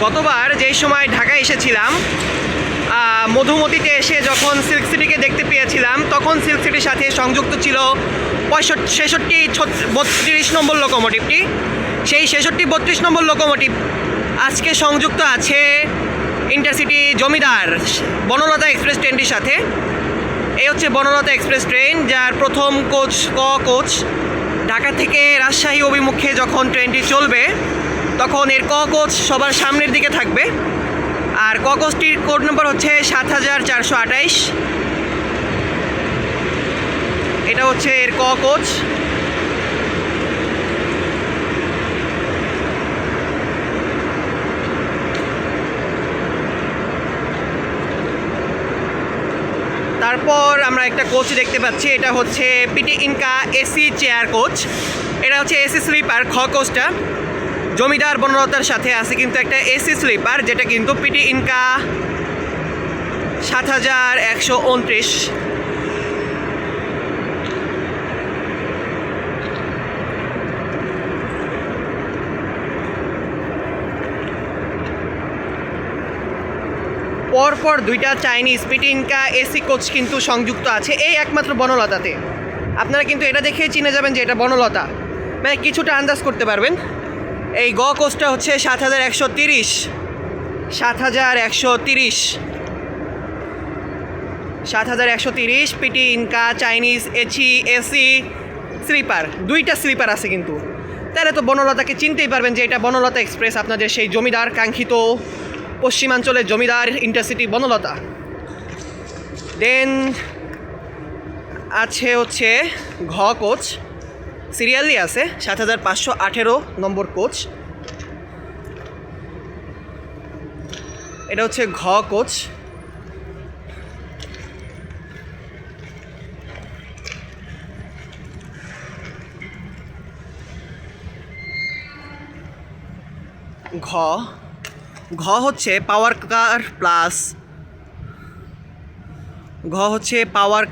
গতবার যেই সময় ঢাকায় এসেছিলাম, মধুমতিতে এসে যখন সিল্ক সিটিকে দেখতে পেয়েছিলাম, তখন সিল্ক সিটির সাথে সংযুক্ত ছিল 62 নম্বর লোকোমোটিভটি। সেই 62 নম্বর লোকোমোটিভ আজকে সংযুক্ত আছে ইন্টারসিটি জমিদার বনলতা এক্সপ্রেস ট্রেনটির সাথে। এই হচ্ছে বনলতা এক্সপ্রেস ট্রেন, যার প্রথম কোচ কোচ ঢাকা থেকে রাজশাহী অভিমুখে যখন ট্রেনটি চলবে তখন এর কোচ সবার সামনের দিকে থাকবে। আর কোচটির কোড নম্বর হচ্ছে 7428। এটা হচ্ছে এর কোচ। তারপর আমরা একটা কোচ দেখতে পাচ্ছি, এটা হচ্ছে PT INKA AC chair coach. এটা হচ্ছে এসি স্লিপার। কোচটা জমিদার বনলতার সাথে আছে কিন্তু একটা এসি স্লিপার, যেটা কিন্তু পিটি ইনকা 7129। পরপর দুইটা Chinese PT INKA AC coach কিন্তু সংযুক্ত আছে এই একমাত্র বনলতাতে। আপনারা কিন্তু এটা দেখেই চিনে যাবেন যে এটা বনলতা, মানে কিছুটা আন্দাজ করতে পারবেন। এই কোচটা হচ্ছে 7130। 7130 PT INKA Chinese AC sleeper. দুইটা স্লিপার আছে কিন্তু, তাহলে তো বনলতাকে চিনতেই পারবেন যে এটা বনলতা এক্সপ্রেস, আপনাদের সেই জমিদার কাঙ্ক্ষিত পশ্চিমাঞ্চলের জমিদার ইন্টারসিটি বনলতা। দেন আছে হচ্ছে কোচ, সিরিয়ালি আছে 7518 নম্বর কোচ। এটা হচ্ছে কোচ। হচ্ছে পাওয়ার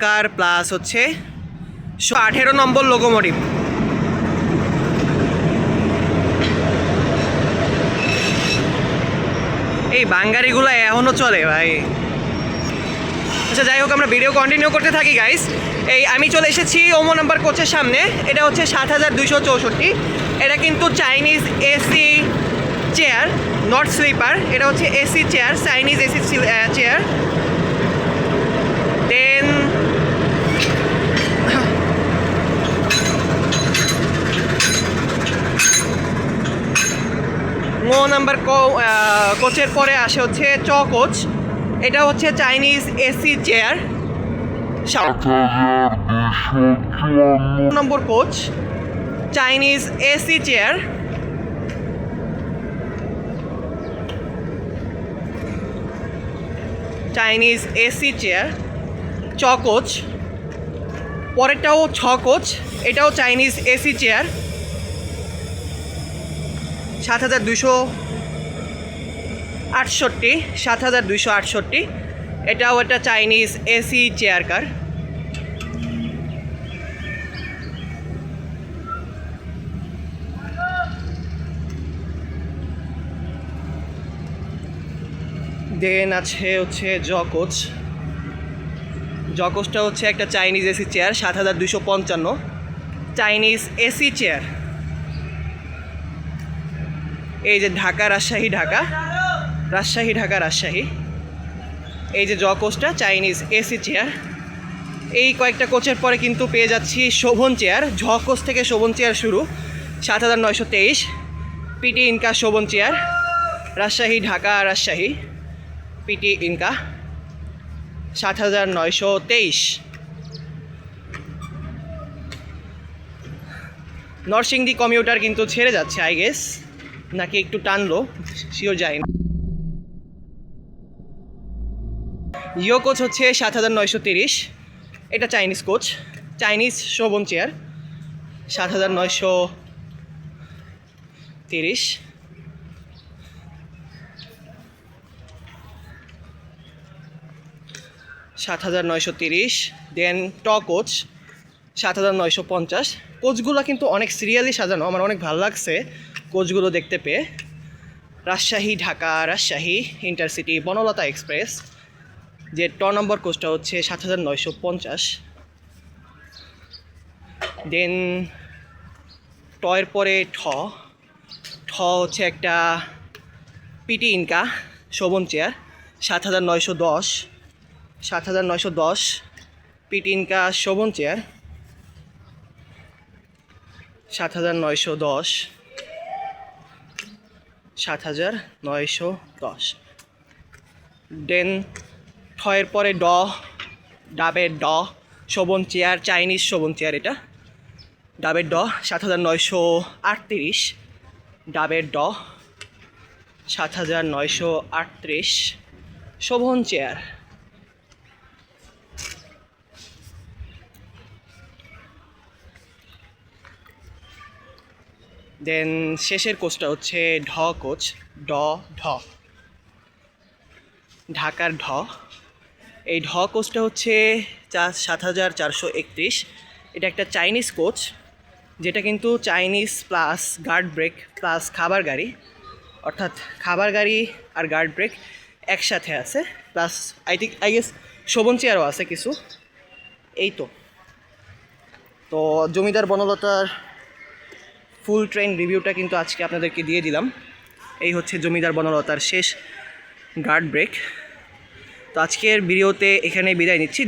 কার প্লাস হচ্ছে 18 নম্বর লোকোমোটিভ। এই বাঙ্গারিগুলো এখনও চলে ভাই। আচ্ছা, যাই হোক, আমরা ভিডিও কন্টিনিউ করতে থাকি গাইস। এই আমি চলে এসেছি ওমো নাম্বার কোচের সামনে। এটা হচ্ছে 7264। এটা কিন্তু Chinese AC chair, not sleeper. এটা হচ্ছে AC chair, Chinese AC chair. Then number কোচের পরে আসে হচ্ছে কোচ। এটা হচ্ছে Chinese AC chair, 7254 number coach, Chinese AC chair. Chinese AC chair coach. পরেরটাও কোচ, এটাও চাইনিজ এসি চেয়ার, 7268। এটাও একটা Chinese AC chair car. Then আছে হচ্ছে কোচটা হচ্ছে একটা Chinese AC chair, 7255, Chinese AC chair. এই যে ঢাকা রাজশাহী, রাজশাহী। এই যে কোচটা চাইনিজ এসি চেয়ার। এই কয়েকটা কোচের পরে কিন্তু পেয়ে যাচ্ছি শোভন চেয়ার। কোচ থেকে শোভন চেয়ার শুরু, 7923, পিটি ইনকা শোভন chair, Rajshahi PT INKA 7923। Narsingdi commuter কিন্তু ছেড়ে যাচ্ছে আই গেস, নাকি একটু টানলো, শিওর যাই না। কোচ হচ্ছে 7930। এটা চাইনিজ কোচ, চাইনিজ শোভন চেয়ার, 7930। 7930। Then coach 7950। কোচগুলো কিন্তু অনেক সিরিয়ালি সাজানো, আমার অনেক ভালো লাগছে কোচগুলো দেখতে পেয়ে। রাজশাহী ঢাকা রাজশাহী ইন্টারসিটি বনলতা এক্সপ্রেস, যে নম্বর কোচটা হচ্ছে 7950। দেন টয়ের পরে ঠ হচ্ছে একটা পিটি ইনকা শোভন চেয়ার 7910 পিটি ইনকা শোভন চেয়ার 7910। দেন ঠয়ের পরে ডাবের শোভন চেয়ার, চাইনিজ শোভন চেয়ার, এটা ডাবের 7938, ডাবের 7938 শোভন চেয়ার। দেন শেষের কোচটা হচ্ছে কোচ ঢাকার এই কোচটা হচ্ছে 7431। এটা একটা চাইনিজ কোচ, যেটা কিন্তু Chinese plus guard brake plus খাবার গাড়ি, অর্থাৎ খাবার গাড়ি আর গার্ড ব্রেক একসাথে আছে, প্লাস আই গেস শোভন চেয়ারও আছে কিছু। এই তো জমিদার বনলতার ফুল ট্রেন রিভিউটা কিন্তু আজকে আপনাদেরকে দিয়ে দিলাম। এই হচ্ছে জমিদার বনলতার শেষ গার্ড ব্রেক। তো আজকের ভিডিওতে এখানে বিদায় নিচ্ছি।